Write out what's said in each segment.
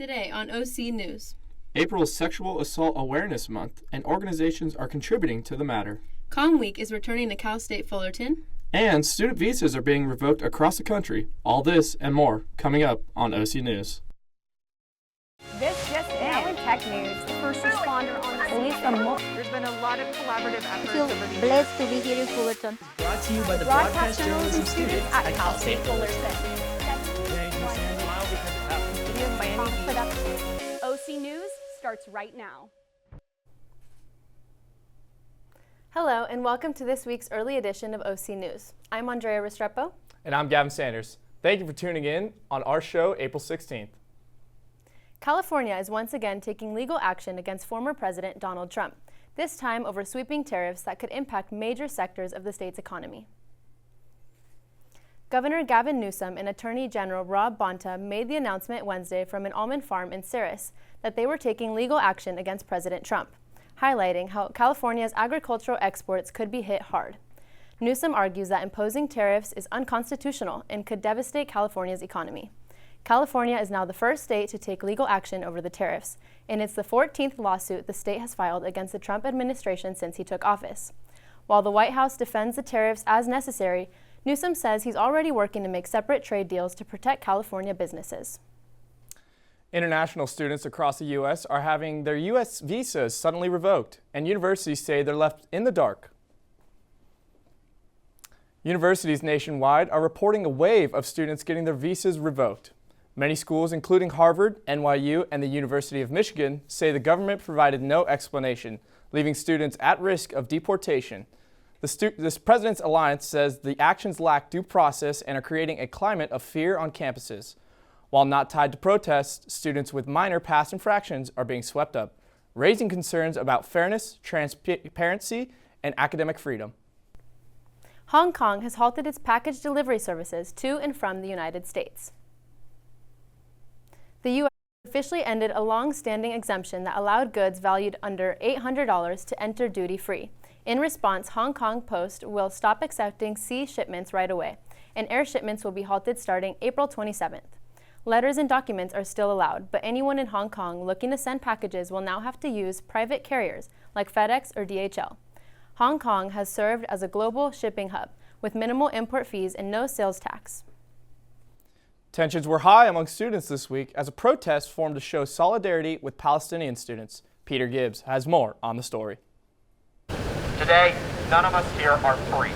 Today on OC News. April is Sexual Assault Awareness Month, and organizations are contributing to the matter. Com Week is returning to Cal State Fullerton. And student visas are being revoked across the country. All this and more coming up on OC News. This just now in tech news. The first responder on the scene. There's been a lot of collaborative efforts I feel over the blessed to be here in Fullerton. Brought to you by the Broadcast Journalism students at Cal State Fullerton. OC News starts right now. Hello and welcome to this week's early edition of OC News. I'm Andrea Restrepo. And I'm Gavin Sanders. Thank you for tuning in on our show April 16th. California is once again taking legal action against former President Donald Trump, this time over sweeping tariffs that could impact major sectors of the state's economy. Governor Gavin Newsom and Attorney General Rob Bonta made the announcement Wednesday from an almond farm in Ceres that they were taking legal action against President Trump, highlighting how California's agricultural exports could be hit hard. Newsom argues that imposing tariffs is unconstitutional and could devastate California's economy. California is now the first state to take legal action over the tariffs, and it's the 14th lawsuit the state has filed against the Trump administration since he took office. While the White House defends the tariffs as necessary, Newsom says he's already working to make separate trade deals to protect California businesses. International students across the U.S. are having their U.S. visas suddenly revoked, and universities say they're left in the dark. Universities nationwide are reporting a wave of students getting their visas revoked. Many schools, including Harvard, NYU, and the University of Michigan, say the government provided no explanation, leaving students at risk of deportation. This President's Alliance says the actions lack due process and are creating a climate of fear on campuses. While not tied to protests, students with minor past infractions are being swept up, raising concerns about fairness, transparency, and academic freedom. Hong Kong has halted its package delivery services to and from the United States. The U.S. officially ended a long-standing exemption that allowed goods valued under $800 to enter duty-free. In response, Hong Kong Post will stop accepting sea shipments right away, and air shipments will be halted starting April 27th. Letters and documents are still allowed, but anyone in Hong Kong looking to send packages will now have to use private carriers like FedEx or DHL. Hong Kong has served as a global shipping hub with minimal import fees and no sales tax. Tensions were high among students this week as a protest formed to show solidarity with Palestinian students. Peter Gibbs has more on the story. Today, none of us here are free.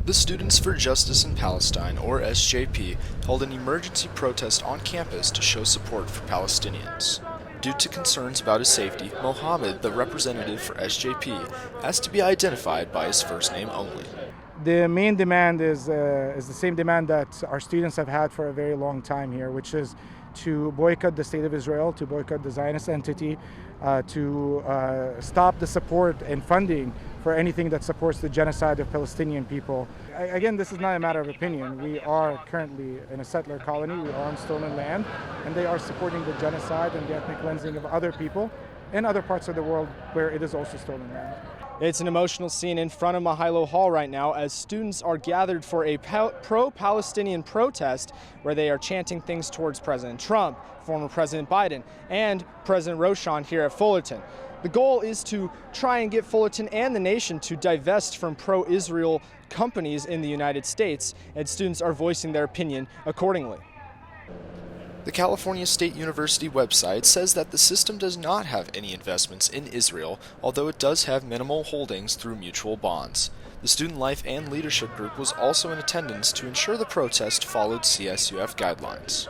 The Students for Justice in Palestine, or SJP, held an emergency protest on campus to show support for Palestinians. Due to concerns about his safety, Mohammed, the representative for SJP, asked to be identified by his first name only. The main demand is the same demand that our students have had for a very long time here, which is to boycott the State of Israel, to boycott the Zionist entity, to stop the support and funding for anything that supports the genocide of Palestinian people. Again, this is not a matter of opinion. We are currently in a settler colony, we are on stolen land, and they are supporting the genocide and the ethnic cleansing of other people in other parts of the world where it is also stolen land. It's an emotional scene in front of Mahalo Hall right now as students are gathered for a pro-Palestinian protest where they are chanting things towards President Trump, former President Biden, and President Roshan here at Fullerton. The goal is to try and get Fullerton and the nation to divest from pro-Israel companies in the United States, and students are voicing their opinion accordingly. The California State University website says that the system does not have any investments in Israel, although it does have minimal holdings through mutual bonds. The Student Life and Leadership Group was also in attendance to ensure the protest followed CSUF guidelines.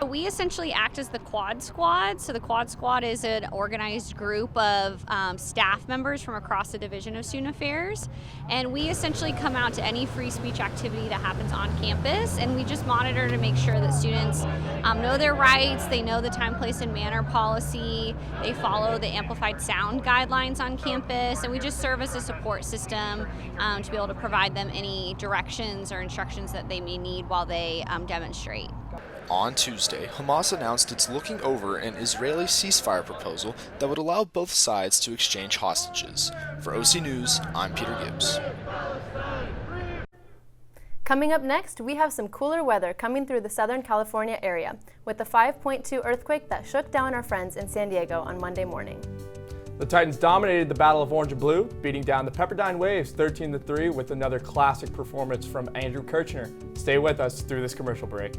We essentially act as the Quad Squad. So the Quad Squad is an organized group of staff members from across the Division of Student Affairs. And we essentially come out to any free speech activity that happens on campus. And we just monitor to make sure that students know their rights, they know the time, place, and manner policy, they follow the amplified sound guidelines on campus. And we just serve as a support system to be able to provide them any directions or instructions that they may need while they demonstrate. On Tuesday, Hamas announced it's looking over an Israeli ceasefire proposal that would allow both sides to exchange hostages. For OC News, I'm Peter Gibbs. Coming up next, we have some cooler weather coming through the Southern California area with the 5.2 earthquake that shook down our friends in San Diego on Monday morning. The Titans dominated the Battle of Orange and Blue, beating down the Pepperdine Waves 13-3 with another classic performance from Andrew Kirchner. Stay with us through this commercial break.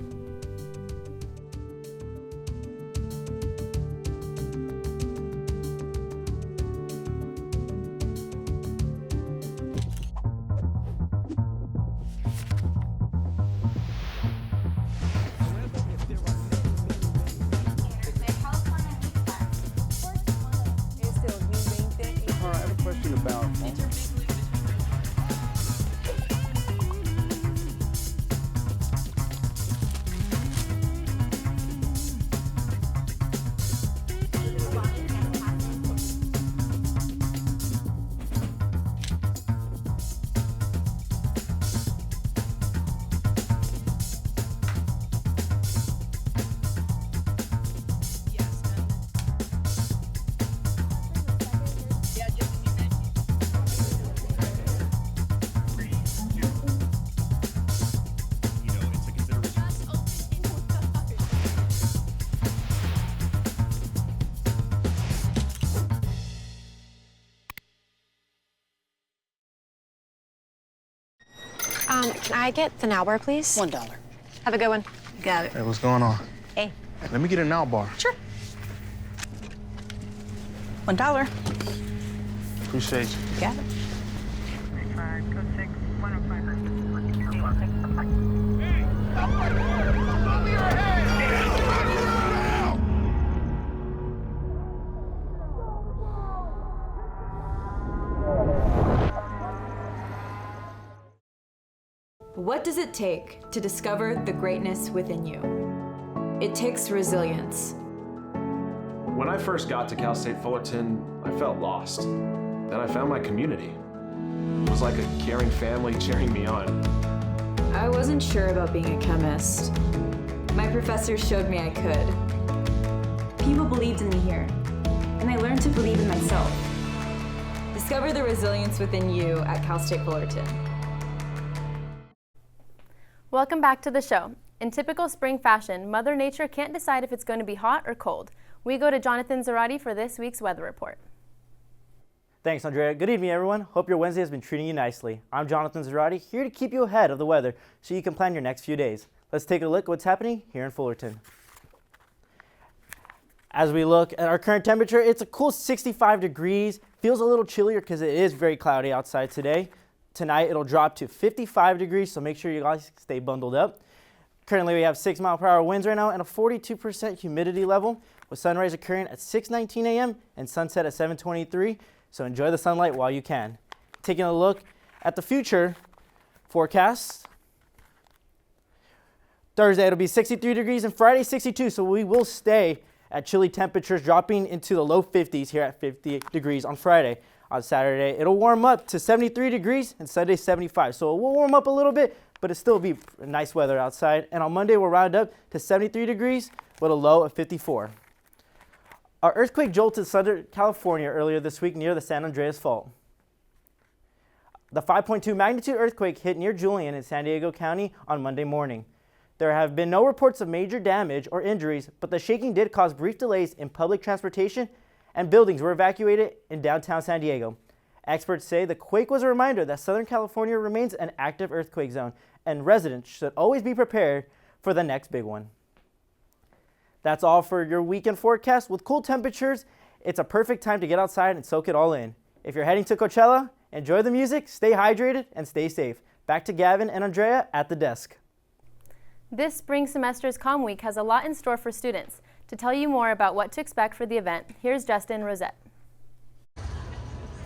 Can I get the now bar, please? $1. Have a good one. Got it. Hey, what's going on? Hey. Let me get a now bar. Sure. $1. Appreciate you. Got it. What does it take to discover the greatness within you? It takes resilience. When I first got to Cal State Fullerton, I felt lost. Then I found my community. It was like a caring family cheering me on. I wasn't sure about being a chemist. My professor showed me I could. People believed in me here, and I learned to believe in myself. Discover the resilience within you at Cal State Fullerton. Welcome back to the show. In typical spring fashion, Mother Nature can't decide if it's going to be hot or cold. We go to Jonathan Zarate for this week's weather report. Thanks, Andrea. Good evening, everyone. Hope your Wednesday has been treating you nicely. I'm Jonathan Zarate, here to keep you ahead of the weather so you can plan your next few days. Let's take a look at what's happening here in Fullerton. As we look at our current temperature, it's a cool 65 degrees. Feels a little chillier because it is very cloudy outside today. Tonight, it'll drop to 55 degrees, so make sure you guys stay bundled up. Currently, we have 6-mile-per-hour winds right now and a 42% humidity level, with sunrise occurring at 6:19 a.m. and sunset at 7:23, so enjoy the sunlight while you can. Taking a look at the future forecast. Thursday, it'll be 63 degrees and Friday, 62, so we will stay at chilly temperatures, dropping into the low 50s here at 50 degrees on Friday. On Saturday, it'll warm up to 73 degrees and Sunday 75. So it will warm up a little bit, but it'll still be nice weather outside. And on Monday, we'll round up to 73 degrees with a low of 54. Our earthquake jolted Southern California earlier this week near the San Andreas Fault. The 5.2 magnitude earthquake hit near Julian in San Diego County on Monday morning. There have been no reports of major damage or injuries, but the shaking did cause brief delays in public transportation, and buildings were evacuated in downtown San Diego. Experts say the quake was a reminder that Southern California remains an active earthquake zone, and residents should always be prepared for the next big one. That's all for your weekend forecast. With cool temperatures, it's a perfect time to get outside and soak it all in. If you're heading to Coachella, enjoy the music, stay hydrated, and stay safe. Back to Gavin and Andrea at the desk. This spring semester's Comm Week has a lot in store for students. To tell you more about what to expect for the event, here's Justin Rosette.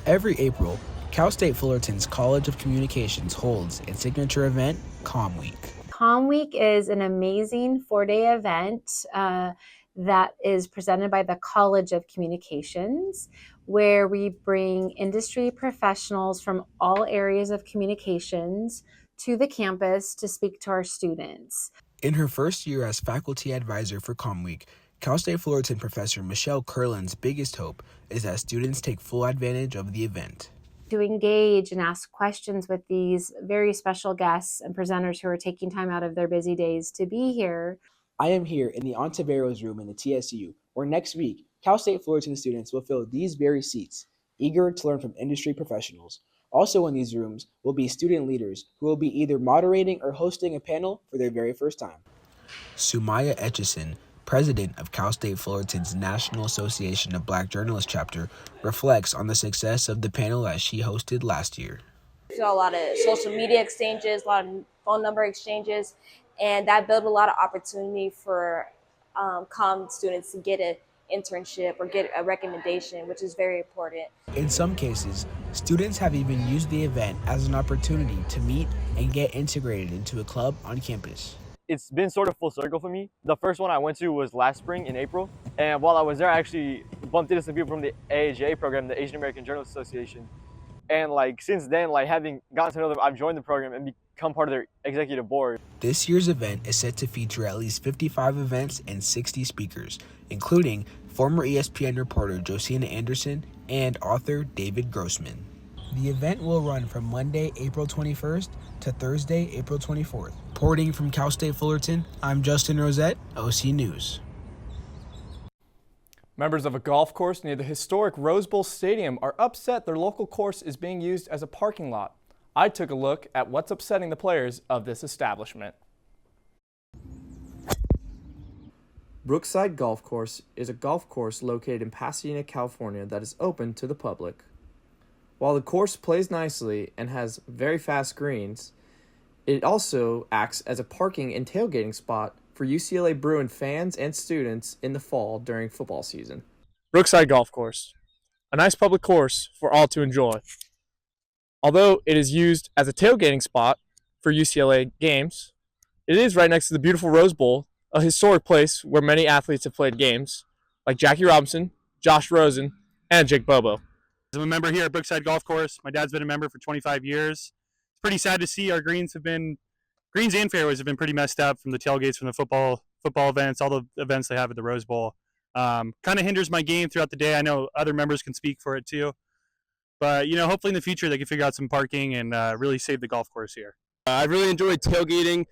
Every April, Cal State Fullerton's College of Communications holds its signature event, Comm Week. Comm Week is an amazing 4-day event that is presented by the College of Communications, where we bring industry professionals from all areas of communications to the campus to speak to our students. In her first year as faculty advisor for Comm Week, Cal State Fullerton professor Michelle Curlin's biggest hope is that students take full advantage of the event. to engage and ask questions with these very special guests and presenters who are taking time out of their busy days to be here. I am here in the Ontiveros room in the TSU, where next week, Cal State Fullerton students will fill these very seats, eager to learn from industry professionals. Also in these rooms will be student leaders who will be either moderating or hosting a panel for their very first time. Sumaya Etchison, president of Cal State Fullerton's National Association of Black Journalists chapter, reflects on the success of the panel that she hosted last year. We saw a lot of social media exchanges, a lot of phone number exchanges, and that built a lot of opportunity for comm students to get an internship or get a recommendation, which is very important. In some cases, students have even used the event as an opportunity to meet and get integrated into a club on campus. It's been sort of full circle for me. The first one I went to was last spring in April. And while I was there, I actually bumped into some people from the AAJ program, the Asian American Journalists Association. And since then, having gotten to know them, I've joined the program and become part of their executive board. This year's event is set to feature at least 55 events and 60 speakers, including former ESPN reporter Josina Anderson and author David Grossman. The event will run from Monday, April 21st to Thursday, April 24th. Reporting from Cal State Fullerton, I'm Justin Rosette, OC News. Members of a golf course near the historic Rose Bowl Stadium are upset their local course is being used as a parking lot. I took a look at what's upsetting the players of this establishment. Brookside Golf Course is a golf course located in Pasadena, California that is open to the public. While the course plays nicely and has very fast greens, it also acts as a parking and tailgating spot for UCLA Bruin fans and students in the fall during football season. Brookside Golf Course, a nice public course for all to enjoy. Although it is used as a tailgating spot for UCLA games, it is right next to the beautiful Rose Bowl, a historic place where many athletes have played games, like Jackie Robinson, Josh Rosen, and Jake Bobo. I'm a member here at Brookside Golf Course. My dad's been a member for 25 years. It's pretty sad to see our greens and fairways have been pretty messed up from the tailgates, from the football events, all the events they have at the Rose Bowl. Kind of hinders my game throughout the day. I know other members can speak for it too. But, hopefully in the future they can figure out some parking and really save the golf course here. I've really enjoyed tailgating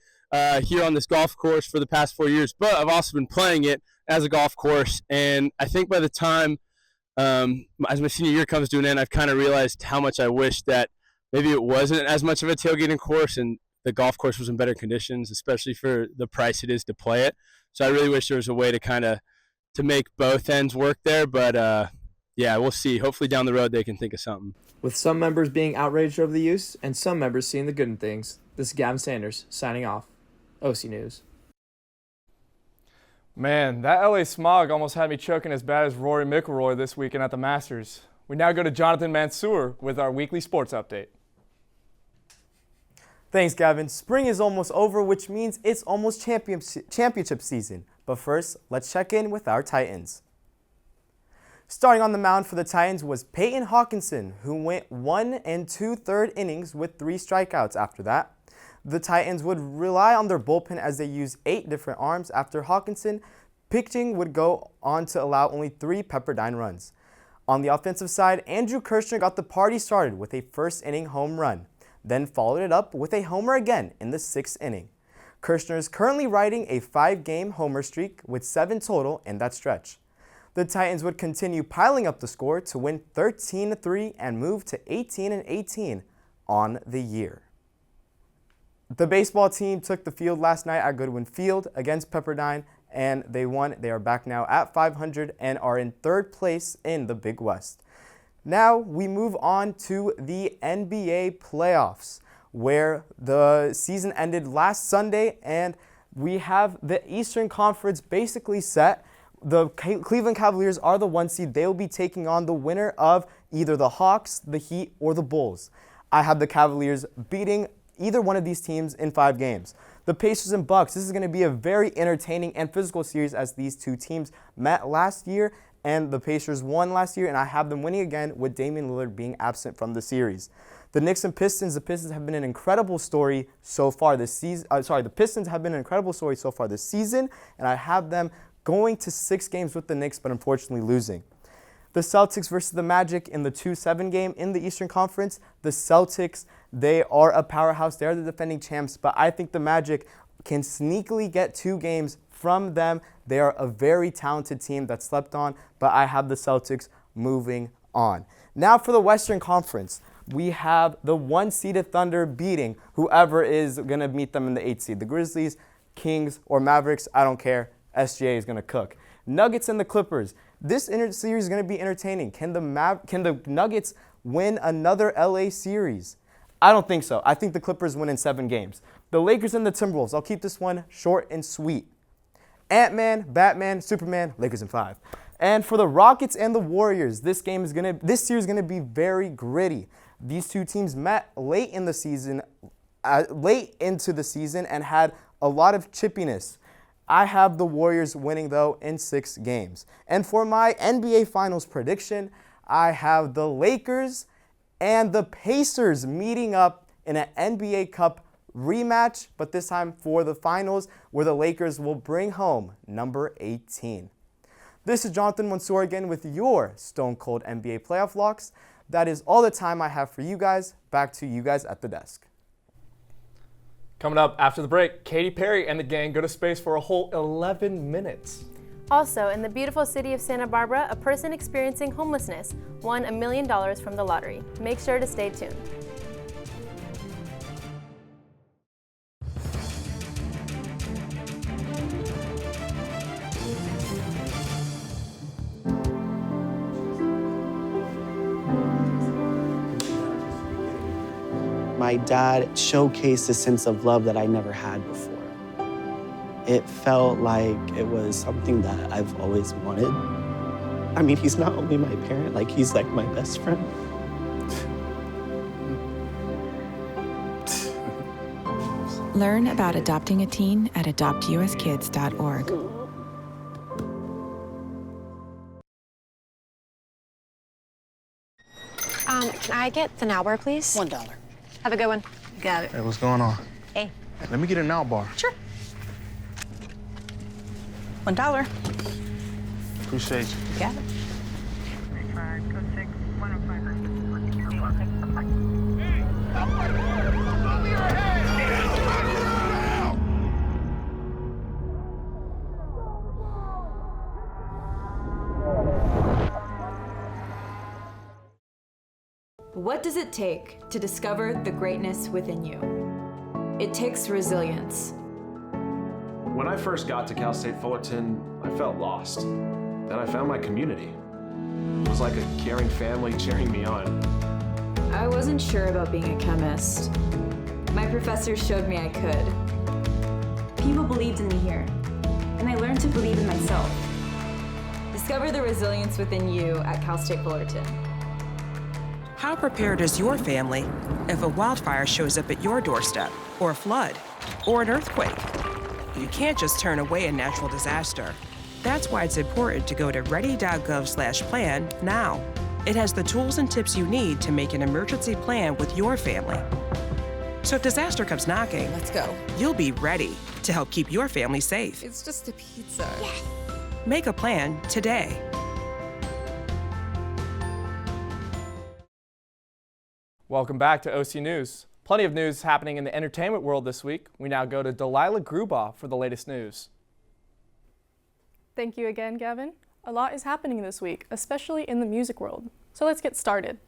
here on this golf course for the past 4 years, but I've also been playing it as a golf course. And I think by the time as my senior year comes to an end, I've kind of realized how much I wish that maybe it wasn't as much of a tailgating course and the golf course was in better conditions, especially for the price it is to play it. So I really wish there was a way to make both ends work there. But yeah, we'll see. Hopefully down the road they can think of something. With some members being outraged over the use and some members seeing the good in things, this is Gavin Sanders signing off. OC News. Man, that LA smog almost had me choking as bad as Rory McIlroy this weekend at the Masters. We now go to Jonathan Mansour with our weekly sports update. Thanks, Gavin. Spring is almost over, which means it's almost championship season. But first, let's check in with our Titans. Starting on the mound for the Titans was Peyton Hawkinson, who went 1 2/3 innings with 3 strikeouts after that. The Titans would rely on their bullpen as they used 8 different arms after Hawkinson. Pitching would go on to allow only 3 Pepperdine runs. On the offensive side, Andrew Kirshner got the party started with a first-inning home run, then followed it up with a homer again in the 6th inning. Kirshner is currently riding a 5-game homer streak with 7 total in that stretch. The Titans would continue piling up the score to win 13-3 and move to 18-18 on the year. The baseball team took the field last night at Goodwin Field against Pepperdine, and they won. They are back now at 500 and are in 3rd place in the Big West. Now we move on to the NBA playoffs, where the season ended last Sunday, and we have the Eastern Conference basically set. The Cleveland Cavaliers are the 1 seed. They will be taking on the winner of either the Hawks, the Heat, or the Bulls. I have the Cavaliers beating either one of these teams in 5 games. The Pacers and Bucks, this is going to be a very entertaining and physical series as these two teams met last year, and the Pacers won last year, and I have them winning again with Damian Lillard being absent from the series. The Knicks and Pistons, the Pistons have been an incredible story so far this season. The Pistons have been an incredible story so far this season, and I have them going to 6 games with the Knicks, but unfortunately losing. The Celtics versus the Magic in the 2-7 game in the Eastern Conference. The Celtics, they are a powerhouse. They're the defending champs, but I think the Magic can sneakily get 2 games from them. They are a very talented team that slept on, but I have the Celtics moving on. Now for the Western Conference, we have the 1-seeded Thunder beating whoever is going to meet them in the 8th seed. The Grizzlies, Kings, or Mavericks, I don't care. SGA is going to cook. Nuggets and the Clippers. This series is going to be entertaining. Can the Nuggets win another LA series? I don't think so. I think the Clippers win in 7 games. The Lakers and the Timberwolves. I'll keep this one short and sweet. Ant-Man, Batman, Superman, Lakers in 5. And for the Rockets and the Warriors, this series is going to be very gritty. These two teams met late into the season and had a lot of chippiness. I have the Warriors winning, though, in 6 games. And for my NBA Finals prediction, I have the Lakers and the Pacers meeting up in an NBA Cup rematch, but this time for the finals, where the Lakers will bring home number 18. This is Jonathan Mansour again with your Stone Cold NBA Playoff Locks. That is all the time I have for you guys. Back to you guys at the desk. Coming up after the break, Katy Perry and the gang go to space for a whole 11 minutes. Also, in the beautiful city of Santa Barbara, a person experiencing homelessness won $1 million from the lottery. Make sure to stay tuned. My dad showcased a sense of love that I never had before. It felt like it was something that I've always wanted. I mean, he's not only my parent, like he's like my best friend. Learn about adopting a teen at adoptuskids.org. Can I get the now bar, please? $1. Have a good one. Got it. Hey, what's going on? Hey. Let me get a now bar. Sure. $1. Appreciate you. Got it. What does it take to discover the greatness within you? It takes resilience. When I first got to Cal State Fullerton, I felt lost. Then I found my community. It was like a caring family cheering me on. I wasn't sure about being a chemist. My professor showed me I could. People believed in me here, and I learned to believe in myself. Discover the resilience within you at Cal State Fullerton. How prepared is your family if a wildfire shows up at your doorstep, or a flood, or an earthquake? You can't just turn away a natural disaster. That's why it's important to go to ready.gov/plan now. It has the tools and tips you need to make an emergency plan with your family. So if disaster comes knocking, let's go. You'll be ready to help keep your family safe. It's just a pizza. Yes. Make a plan today. Welcome back to OC News. Plenty of news happening in the entertainment world this week. We now go to Delilah Grubaugh for the latest news. Thank you again, Gavin. A lot is happening this week, especially in the music world. So let's get started.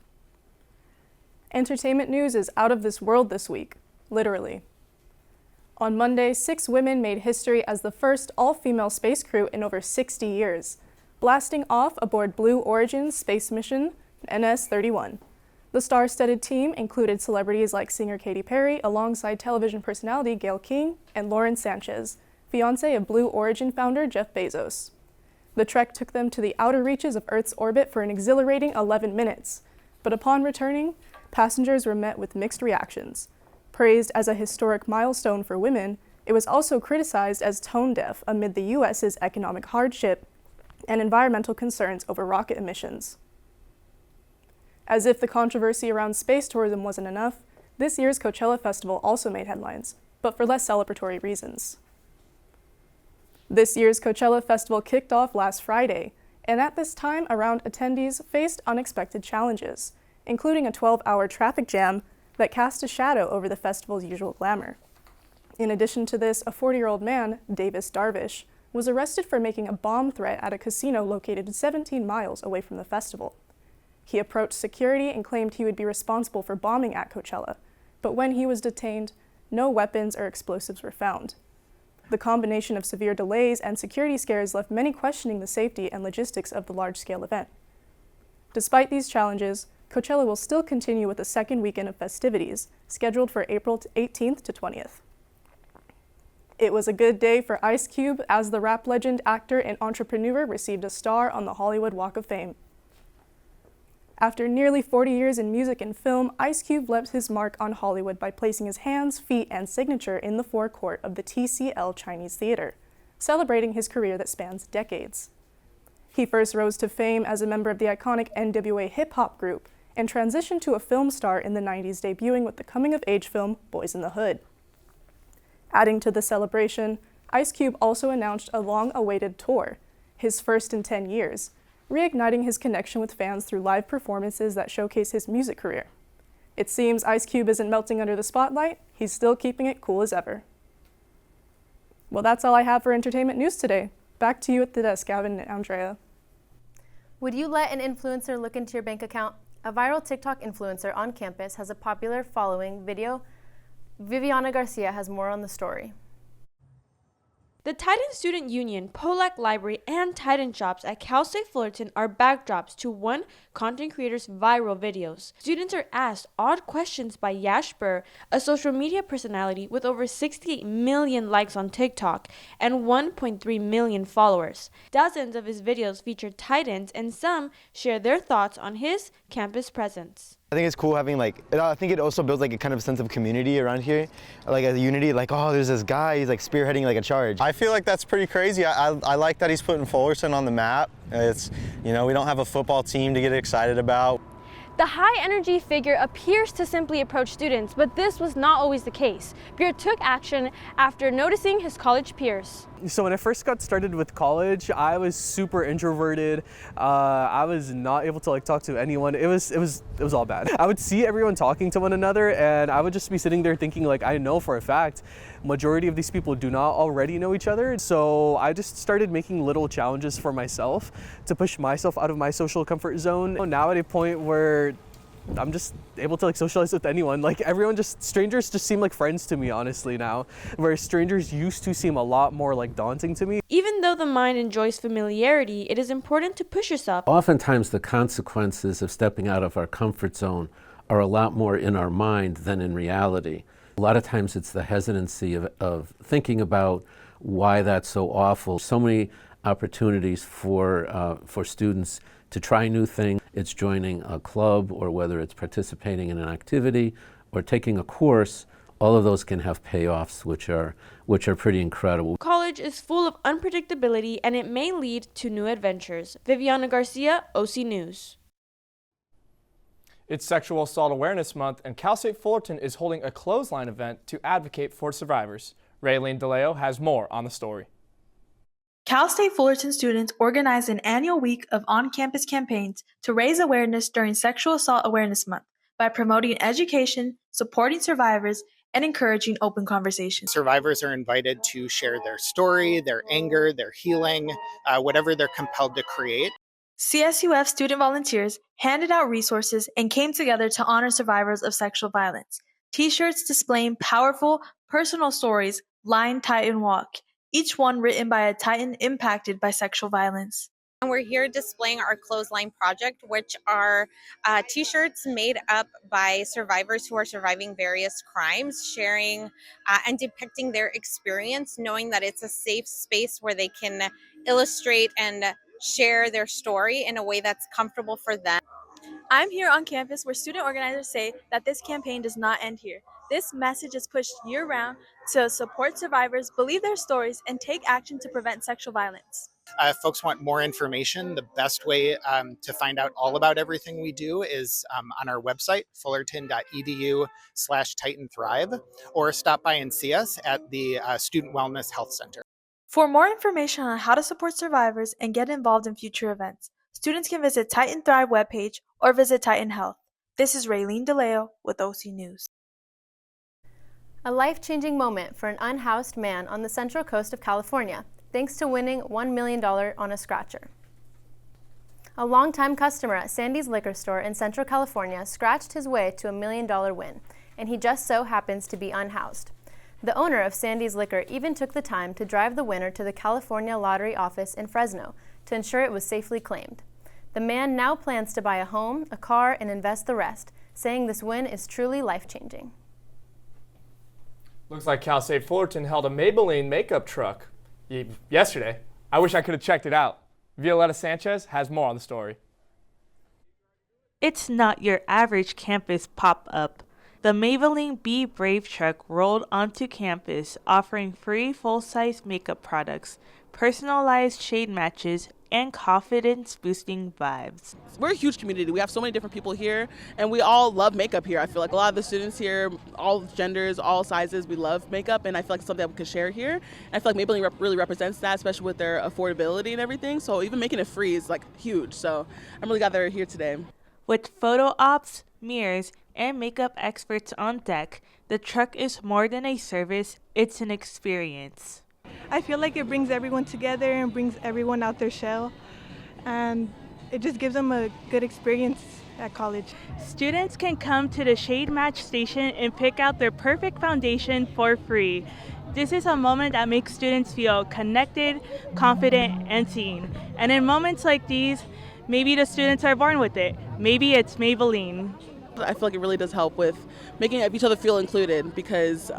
Entertainment news is out of this world this week, literally. On Monday, 6 women made history as the first all-female space crew in over 60 years, blasting off aboard Blue Origin's space mission NS-31. The star-studded team included celebrities like singer Katy Perry alongside television personality Gayle King and Lauren Sanchez, fiancé of Blue Origin founder Jeff Bezos. The trek took them to the outer reaches of Earth's orbit for an exhilarating 11 minutes, but upon returning, passengers were met with mixed reactions. Praised as a historic milestone for women, it was also criticized as tone-deaf amid the U.S.'s economic hardship and environmental concerns over rocket emissions. As if the controversy around space tourism wasn't enough, this year's Coachella Festival also made headlines, but for less celebratory reasons. This year's Coachella Festival kicked off last Friday, And at this time, around attendees faced unexpected challenges, including a 12-hour traffic jam that cast a shadow over the festival's usual glamour. In addition to this, a 40-year-old man, Davis Darvish, was arrested for making a bomb threat at a casino located 17 miles away from the festival. He approached security and claimed he would be responsible for bombing at Coachella, but when he was detained, no weapons or explosives were found. The combination of severe delays and security scares left many questioning the safety and logistics of the large-scale event. Despite these challenges, Coachella will still continue with the second weekend of festivities, scheduled for April 18th to 20th. It was a good day for Ice Cube as the rap legend, actor, and entrepreneur received a star on the Hollywood Walk of Fame. After nearly 40 years in music and film, Ice Cube left his mark on Hollywood by placing his hands, feet, and signature in the forecourt of the TCL Chinese Theater, celebrating his career that spans decades. He first rose to fame as a member of the iconic NWA hip-hop group and transitioned to a film star in the 90s, debuting with the coming-of-age film Boys in the Hood. Adding to the celebration, Ice Cube also announced a long-awaited tour, his first in 10 years, reigniting his connection with fans through live performances that showcase his music career. It seems Ice Cube isn't melting under the spotlight, he's still keeping it cool as ever. Well, that's all I have for entertainment news today. Back to you at the desk, Gavin and Andrea. Would you let an influencer look into your bank account? A viral TikTok influencer on campus has a popular following video. Viviana Garcia has more on the story. The Titan Student Union, Polak Library, and Titan Shops at Cal State Fullerton are backdrops to one content creator's viral videos. Students are asked odd questions by Yash Burr, a social media personality with over 68 million likes on TikTok and 1.3 million followers. Dozens of his videos feature Titans, and some share their thoughts on his campus presence. I think it's cool having I think it also builds a kind of sense of community around here, like a unity, oh, there's this guy, he's spearheading a charge. I feel like that's pretty crazy. I like that he's putting Fullerton on the map. It's, we don't have a football team to get excited about. The high-energy figure appears to simply approach students, but this was not always the case. Burr took action after noticing his college peers. So when I first got started with college, I was super introverted. I was not able to talk to anyone. It was all bad. I would see everyone talking to one another, and I would just be sitting there thinking I know for a fact majority of these people do not already know each other. So I just started making little challenges for myself to push myself out of my social comfort zone. Now at a point where I'm just able to socialize with anyone. Strangers just seem like friends to me, honestly, now, whereas strangers used to seem a lot more daunting to me. Even though the mind enjoys familiarity, it is important to push yourself. Oftentimes the consequences of stepping out of our comfort zone are a lot more in our mind than in reality. A lot of times it's the hesitancy of thinking about why that's so awful. So many opportunities for students to try new things. It's joining a club, or whether it's participating in an activity or taking a course. All of those can have payoffs which are pretty incredible. College is full of unpredictability, and it may lead to new adventures. Viviana Garcia, OC News. It's Sexual Assault Awareness Month, and Cal State Fullerton is holding a clothesline event to advocate for survivors. Raylene DeLeo has more on the story. Cal State Fullerton students organized an annual week of on-campus campaigns to raise awareness during Sexual Assault Awareness Month by promoting education, supporting survivors, and encouraging open conversation. Survivors are invited to share their story, their anger, their healing, whatever they're compelled to create. CSUF student volunteers handed out resources and came together to honor survivors of sexual violence. T-shirts displaying powerful, personal stories lined Titan Walk, each one written by a Titan impacted by sexual violence. And we're here displaying our Clothesline Project, which are t-shirts made up by survivors who are surviving various crimes, sharing and depicting their experience, knowing that it's a safe space where they can illustrate and share their story in a way that's comfortable for them. I'm here on campus where student organizers say that this campaign does not end here. This message is pushed year-round to support survivors, believe their stories, and take action to prevent sexual violence. If folks want more information, the best way to find out all about everything we do is on our website, fullerton.edu/TitanThrive, or stop by and see us at the Student Wellness Health Center. For more information on how to support survivors and get involved in future events, students can visit Titan Thrive webpage or visit Titan Health. This is Raylene DeLeo with OC News. A life-changing moment for an unhoused man on the central coast of California, thanks to winning $1 million on a scratcher. A longtime customer at Sandy's Liquor Store in Central California scratched his way to $1 million win, and he just so happens to be unhoused. The owner of Sandy's Liquor even took the time to drive the winner to the California Lottery office in Fresno to ensure it was safely claimed. The man now plans to buy a home, a car, and invest the rest, saying this win is truly life-changing. Looks like Cal State Fullerton held a Maybelline makeup truck yesterday. I wish I could have checked it out. Violetta Sanchez has more on the story. It's not your average campus pop-up. The Maybelline Be Brave truck rolled onto campus, offering free full-size makeup products, personalized shade matches, and confidence-boosting vibes. We're a huge community. We have so many different people here, and we all love makeup here. I feel like a lot of the students here, all genders, all sizes, we love makeup, and I feel like it's something that we could share here. And I feel like Maybelline really represents that, especially with their affordability and everything. So even making it free is like huge. So I'm really glad they're here today. With photo ops, mirrors, and makeup experts on deck, the truck is more than a service, it's an experience. I feel like it brings everyone together and brings everyone out their shell, and it just gives them a good experience at college. Students can come to the Shade Match station and pick out their perfect foundation for free. This is a moment that makes students feel connected, confident, and seen. And in moments like these, maybe the students are born with it. Maybe it's Maybelline. I feel like it really does help with making each other feel included because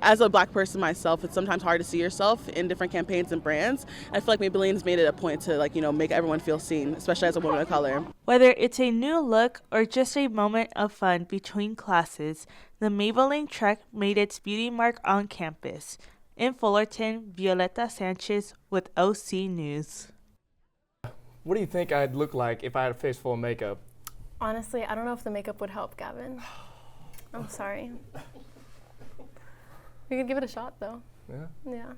as a Black person myself, it's sometimes hard to see yourself in different campaigns and brands. I feel like Maybelline has made it a point to make everyone feel seen, especially as a woman of color. Whether it's a new look or just a moment of fun between classes, the Maybelline truck made its beauty mark on campus. In Fullerton, Violetta Sanchez with OC News. What do you think I'd look like if I had a face full of makeup? Honestly, I don't know if the makeup would help, Gavin. I'm sorry. We could give it a shot, though. Yeah.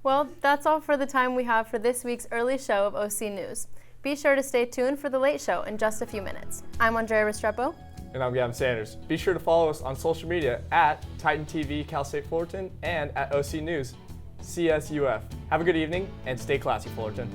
Well, that's all for the time we have for this week's early show of OC News. Be sure to stay tuned for the late show in just a few minutes. I'm Andrea Restrepo. And I'm Gavin Sanders. Be sure to follow us on social media at Titan TV Cal State Fullerton and at OC News CSUF. Have a good evening and stay classy, Fullerton.